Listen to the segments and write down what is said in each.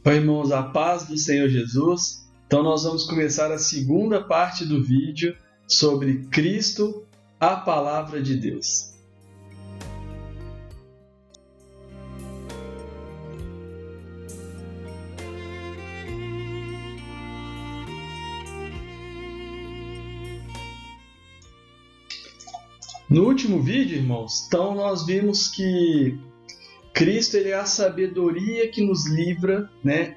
Oi, irmãos, a paz do Senhor Jesus. Então nós vamos começar a segunda parte do vídeo sobre Cristo, a Palavra de Deus. No último vídeo, irmãos, então nós vimos que Cristo ele é a sabedoria que nos livra, né?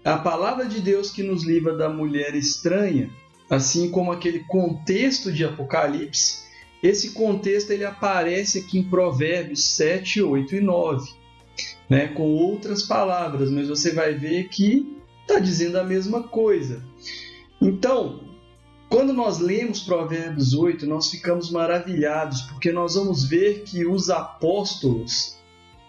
A palavra de Deus que nos livra da mulher estranha, assim como aquele contexto de Apocalipse. Esse contexto ele aparece aqui em Provérbios 7, 8 e 9, né? Com outras palavras, mas você vai ver que está dizendo a mesma coisa. Então, quando nós lemos Provérbios 8, nós ficamos maravilhados, porque nós vamos ver que os apóstolos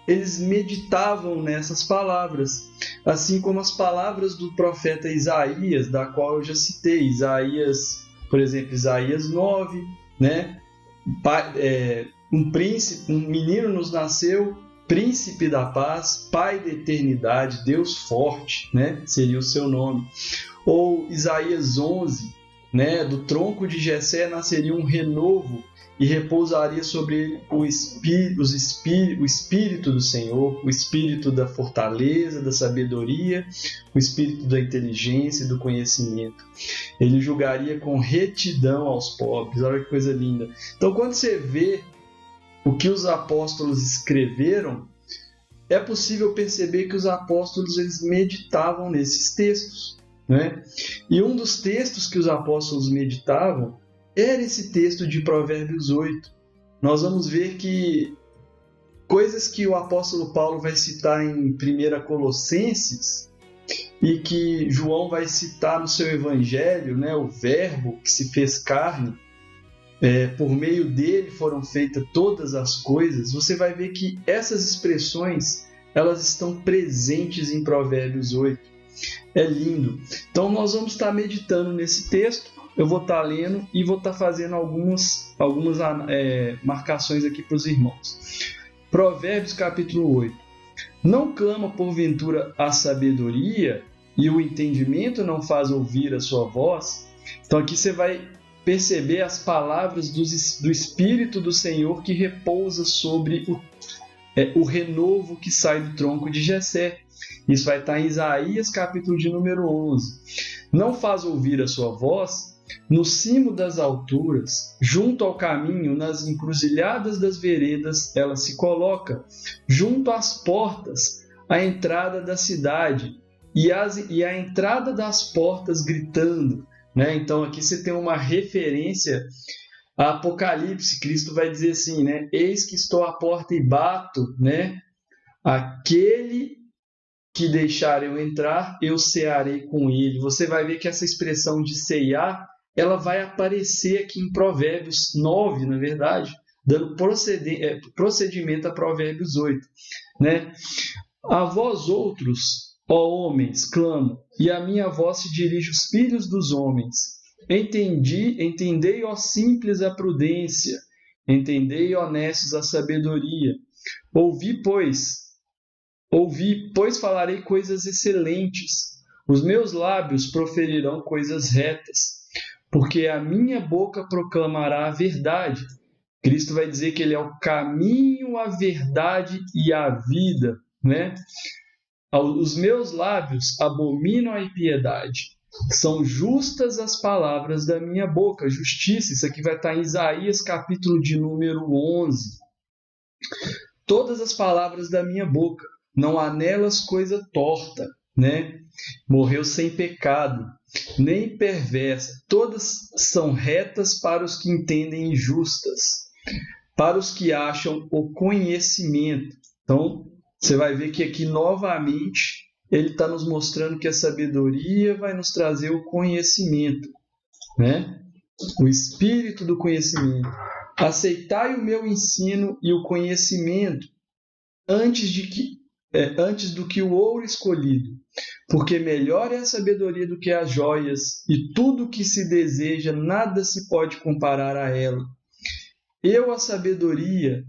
eles meditavam nessas palavras, assim como as palavras do profeta Isaías, da qual eu já citei. Isaías, por exemplo, Isaías 9, né? Um menino nos nasceu, príncipe da paz, pai da eternidade, Deus forte, né? Seria o seu nome. Ou Isaías 11, né? Do tronco de Jessé nasceria um renovo e repousaria sobre ele o Espírito do Senhor, o Espírito da fortaleza, da sabedoria, o Espírito da inteligência e do conhecimento. Ele julgaria com retidão aos pobres. Olha que coisa linda. Então, quando você vê o que os apóstolos escreveram, é possível perceber que os apóstolos eles meditavam nesses textos, né? E um dos textos que os apóstolos meditavam era esse texto de Provérbios 8. Nós vamos ver que coisas que o apóstolo Paulo vai citar em 1 Colossenses e que João vai citar no seu evangelho, né, o verbo que se fez carne, por meio dele foram feitas todas as coisas. Você vai ver que essas expressões elas estão presentes em Provérbios 8. É lindo. Então nós vamos estar meditando nesse texto. Eu vou estar lendo e vou estar fazendo algumas marcações aqui para os irmãos. Provérbios capítulo 8. Não clama porventura a sabedoria e o entendimento não faz ouvir a sua voz? Então aqui você vai perceber as palavras do Espírito do Senhor que repousa sobre o renovo que sai do tronco de Jessé. Isso vai estar em Isaías capítulo de número 11. Não faz ouvir a sua voz? No cimo das alturas, junto ao caminho, nas encruzilhadas das veredas, ela se coloca, junto às portas, à entrada da cidade, e a entrada das portas gritando, né? Então aqui você tem uma referência a Apocalipse. Cristo vai dizer assim, né? Eis que estou à porta e bato, né? Aquele que deixar eu entrar, eu cearei com ele. Você vai ver que essa expressão de cear ela vai aparecer aqui em Provérbios 9, na verdade, dando procedimento a Provérbios 8. Né? A vós outros, ó homens, clamo, e a minha voz se dirige aos filhos dos homens. Entendei, ó simples, a prudência, entendei, honestos, a sabedoria. Ouvi, pois falarei coisas excelentes. Os meus lábios proferirão coisas retas. Porque a minha boca proclamará a verdade. Cristo vai dizer que ele é o caminho, a verdade e a vida, né? Os meus lábios abominam a impiedade. São justas as palavras da minha boca. Justiça, isso aqui vai estar em Isaías capítulo de número 11. Todas as palavras da minha boca, não há nelas coisa torta, né? Morreu sem pecado, nem perversa. Todas são retas para os que entendem e justas, para os que acham o conhecimento. Então, você vai ver que aqui novamente ele está nos mostrando que a sabedoria vai nos trazer o conhecimento, né? O espírito do conhecimento. Aceitai o meu ensino e o conhecimento antes do que o ouro escolhido, porque melhor é a sabedoria do que as joias, e tudo que se deseja, nada se pode comparar a ela. Eu, a sabedoria,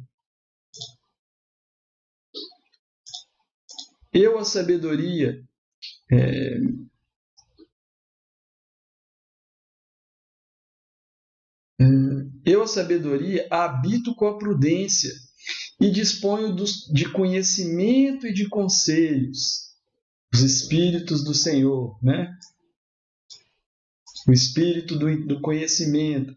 Eu, a sabedoria, habito com a prudência e disponho de conhecimento e de conselhos. Os espíritos do Senhor, né? O espírito do conhecimento.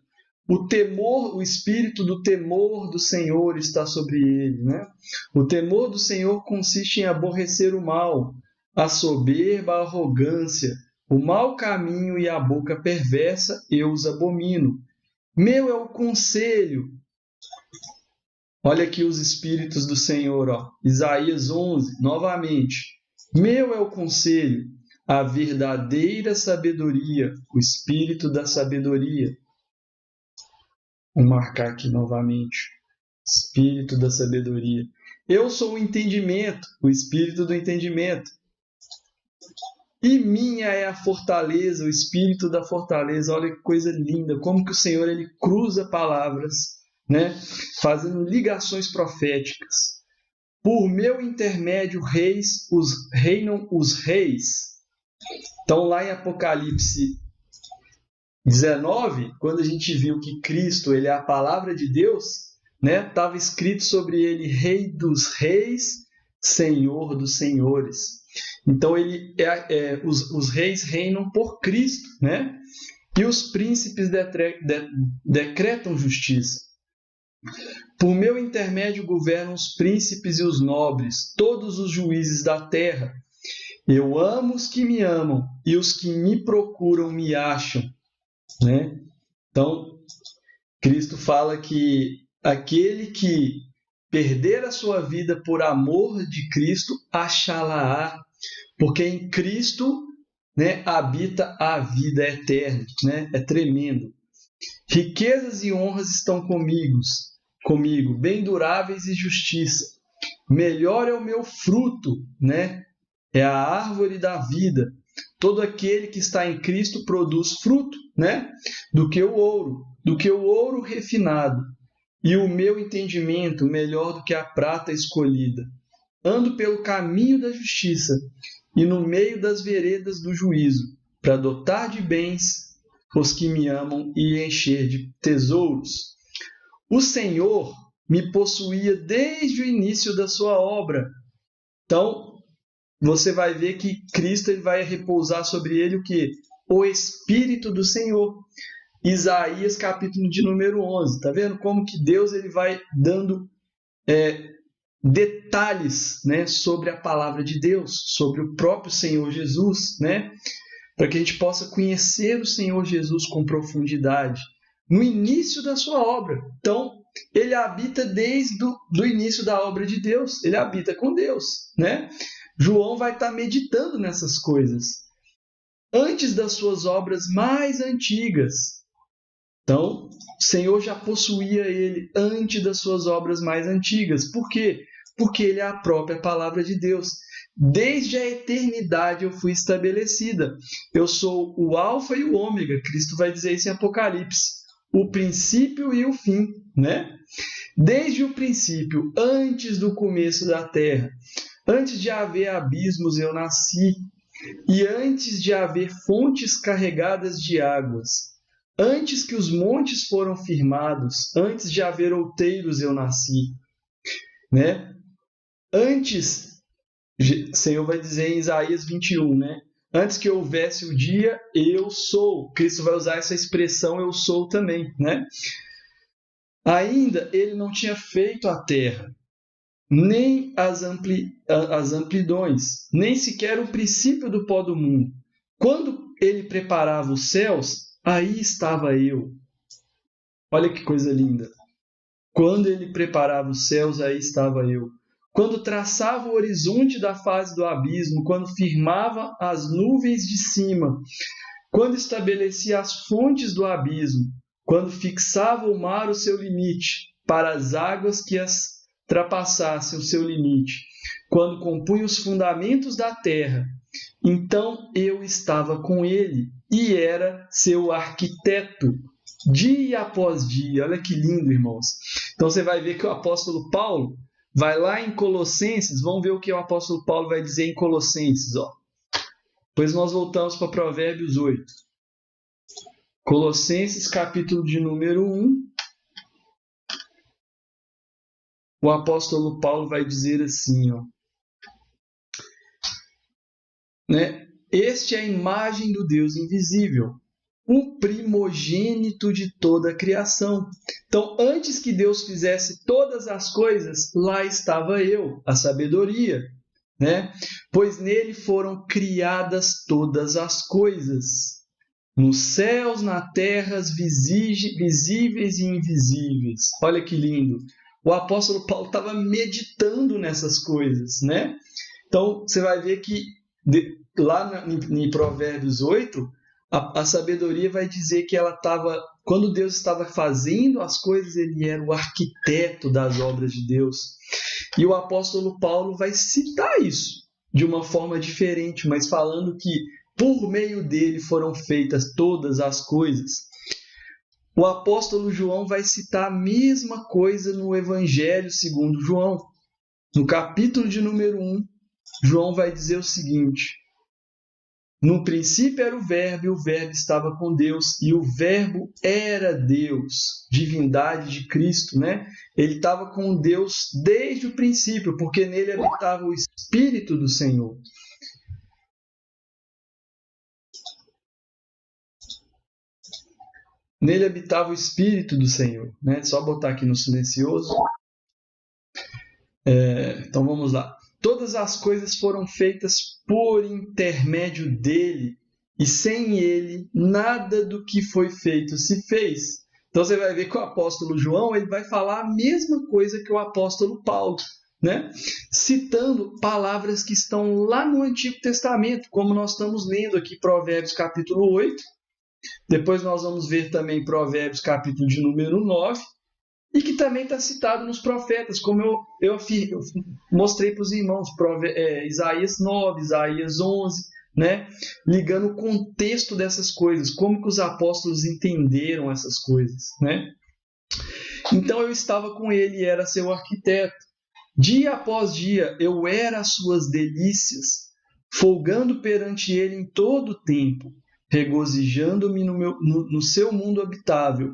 O temor, o espírito do temor do Senhor está sobre ele, né? O temor do Senhor consiste em aborrecer o mal, a soberba, a arrogância, o mau caminho e a boca perversa, eu os abomino. Meu é o conselho. Olha aqui os espíritos do Senhor, ó. Isaías 11, novamente. Meu é o conselho, a verdadeira sabedoria, o espírito da sabedoria. Vou marcar aqui novamente. Espírito da sabedoria. Eu sou o entendimento, o espírito do entendimento. E minha é a fortaleza, o espírito da fortaleza. Olha que coisa linda, como que o Senhor ele cruza palavras, né? Fazendo ligações proféticas. Por meu intermédio reinam os reis. Então lá em Apocalipse 19, quando a gente viu que Cristo ele é a palavra de Deus, né? Estava escrito sobre ele Rei dos reis, Senhor dos senhores. Então ele os reis reinam por Cristo, né? E os príncipes decretam justiça. Por meu intermédio governam os príncipes e os nobres, todos os juízes da terra. Eu amo os que me amam e os que me procuram me acham, né? Então Cristo fala que aquele que perder a sua vida por amor de Cristo, achá-la-á, porque em Cristo, né, habita a vida eterna, né? É tremendo. Riquezas e honras estão comigo, bem duráveis e justiça. Melhor é o meu fruto, né? É a árvore da vida. Todo aquele que está em Cristo produz fruto, né? Do que o ouro refinado. E o meu entendimento melhor do que a prata escolhida. Ando pelo caminho da justiça e no meio das veredas do juízo, para dotar de bens os que me amam e encher de tesouros. O Senhor me possuía desde o início da sua obra. Então, você vai ver que Cristo ele vai repousar sobre ele o quê? O Espírito do Senhor. Isaías, capítulo de número 11. Está vendo como que Deus ele vai dando detalhes, né, sobre a palavra de Deus, sobre o próprio Senhor Jesus, né, para que a gente possa conhecer o Senhor Jesus com profundidade no início da sua obra. Então, ele habita desde o início da obra de Deus, ele habita com Deus, né? João vai estar meditando nessas coisas antes das suas obras mais antigas. Então, o Senhor já possuía ele antes das suas obras mais antigas. Por quê? Porque ele é a própria palavra de Deus. Desde a eternidade eu fui estabelecida. Eu sou o alfa e o ômega. Cristo vai dizer isso em Apocalipse. O princípio e o fim, né? Desde o princípio, antes do começo da terra, antes de haver abismos eu nasci, e antes de haver fontes carregadas de águas, antes que os montes foram firmados, antes de haver outeiros eu nasci, né? Antes, o Senhor vai dizer em Isaías 21, né? Antes que houvesse o dia, eu sou. Cristo vai usar essa expressão, eu sou também, né? Ainda ele não tinha feito a terra, nem as amplidões, nem sequer o princípio do pó do mundo. Quando ele preparava os céus, aí estava eu. Olha que coisa linda. Quando ele preparava os céus, aí estava eu. Quando traçava o horizonte da face do abismo, quando firmava as nuvens de cima, quando estabelecia as fontes do abismo, quando fixava o mar o seu limite, para as águas que as ultrapassassem o seu limite, quando compunha os fundamentos da terra, então eu estava com ele e era seu arquiteto, dia após dia. Olha que lindo, irmãos. Então você vai ver que o apóstolo Paulo vai lá em Colossenses, vamos ver o que o apóstolo Paulo vai dizer em Colossenses, ó. Pois nós voltamos para Provérbios 8. Colossenses, capítulo de número 1. O apóstolo Paulo vai dizer assim, ó, né? Este é a imagem do Deus invisível, o primogênito de toda a criação. Então, antes que Deus fizesse todas as coisas, lá estava eu, a sabedoria, né? Pois nele foram criadas todas as coisas, nos céus, na terra, visíveis e invisíveis. Olha que lindo! O apóstolo Paulo estava meditando nessas coisas, né? Então, você vai ver que lá em Provérbios 8, a sabedoria vai dizer que ela estava, quando Deus estava fazendo as coisas, ele era o arquiteto das obras de Deus. E o apóstolo Paulo vai citar isso de uma forma diferente, mas falando que por meio dele foram feitas todas as coisas. O apóstolo João vai citar a mesma coisa no Evangelho segundo João. No capítulo de número 1, João vai dizer o seguinte: no princípio era o Verbo, e o Verbo estava com Deus, e o Verbo era Deus, divindade de Cristo, né? Ele estava com Deus desde o princípio, porque nele habitava o Espírito do Senhor. Nele habitava o Espírito do Senhor, né? Só botar aqui no silencioso. Então vamos lá. Todas as coisas foram feitas por intermédio dele, e sem ele, nada do que foi feito se fez. Então você vai ver que o apóstolo João ele vai falar a mesma coisa que o apóstolo Paulo, né? Citando palavras que estão lá no Antigo Testamento, como nós estamos lendo aqui Provérbios capítulo 8. Depois nós vamos ver também Provérbios capítulo de número 9, e que também está citado nos profetas, como eu mostrei para os irmãos, Isaías 9, Isaías 11, né? Ligando o contexto dessas coisas, como que os apóstolos entenderam essas coisas, né? Então eu estava com ele e era seu arquiteto. Dia após dia eu era as suas delícias, folgando perante ele em todo o tempo, regozijando-me no seu mundo habitável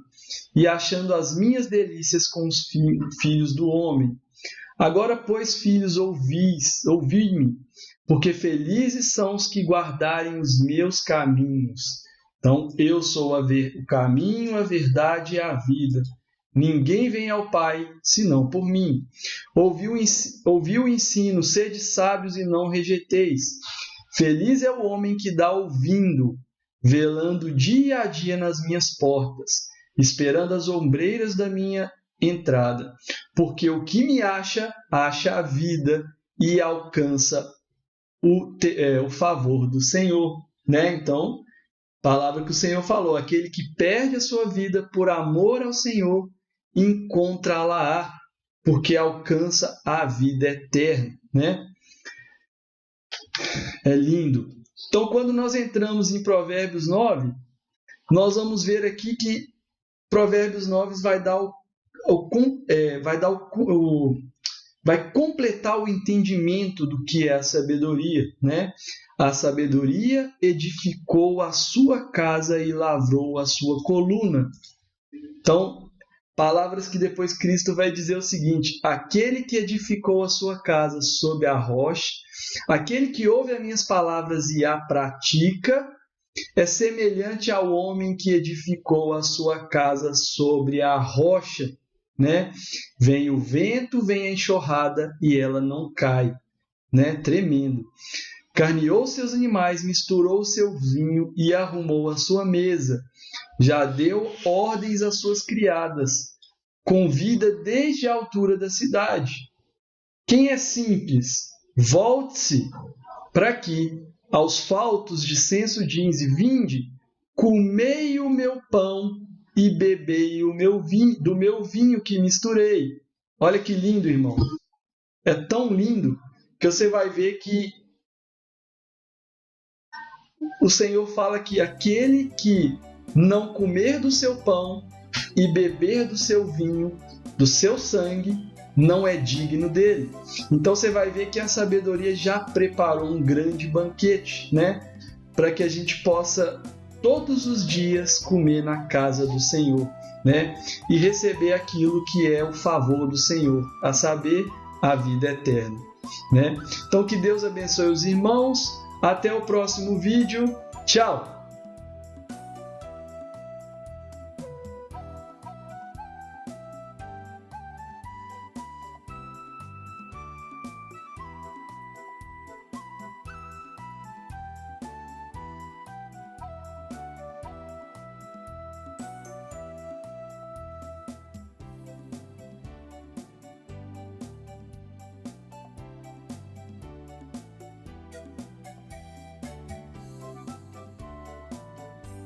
e achando as minhas delícias com os filhos do homem. Agora, pois, filhos, ouvi-me, porque felizes são os que guardarem os meus caminhos. Então, eu sou o caminho, a verdade e a vida. Ninguém vem ao Pai, senão por mim. Ouvi o ensino, sede sábios e não rejeiteis. Feliz é o homem que dá ouvindo, velando dia a dia nas minhas portas, esperando as ombreiras da minha entrada. Porque o que me acha a vida e alcança o favor do Senhor, né? Então, palavra que o Senhor falou: aquele que perde a sua vida por amor ao Senhor, encontrá-la-á, porque alcança a vida eterna, né? É lindo. Então, quando nós entramos em Provérbios 9, nós vamos ver aqui que Provérbios 9 vai completar o entendimento do que é a sabedoria, né? A sabedoria edificou a sua casa e lavrou a sua coluna. Então, palavras que depois Cristo vai dizer o seguinte: aquele que edificou a sua casa sobre a rocha, aquele que ouve as minhas palavras e a pratica, é semelhante ao homem que edificou a sua casa sobre a rocha, né? Vem o vento, vem a enxurrada e ela não cai, né? Tremendo. Carneou seus animais, misturou o seu vinho e arrumou a sua mesa. Já deu ordens às suas criadas, convida desde a altura da cidade. Quem é simples, volte-se para aqui, aos faltos de senso jeans, e vinde, comei o meu pão e bebei do meu vinho que misturei. Olha que lindo, irmão. É tão lindo que você vai ver que o Senhor fala que aquele que não comer do seu pão e beber do seu vinho, do seu sangue, não é digno dele. Então você vai ver que a sabedoria já preparou um grande banquete, né? para que a gente possa todos os dias comer na casa do Senhor, né? E receber aquilo que é o favor do Senhor, a saber, a vida eterna, né? Então que Deus abençoe os irmãos, até o próximo vídeo, tchau!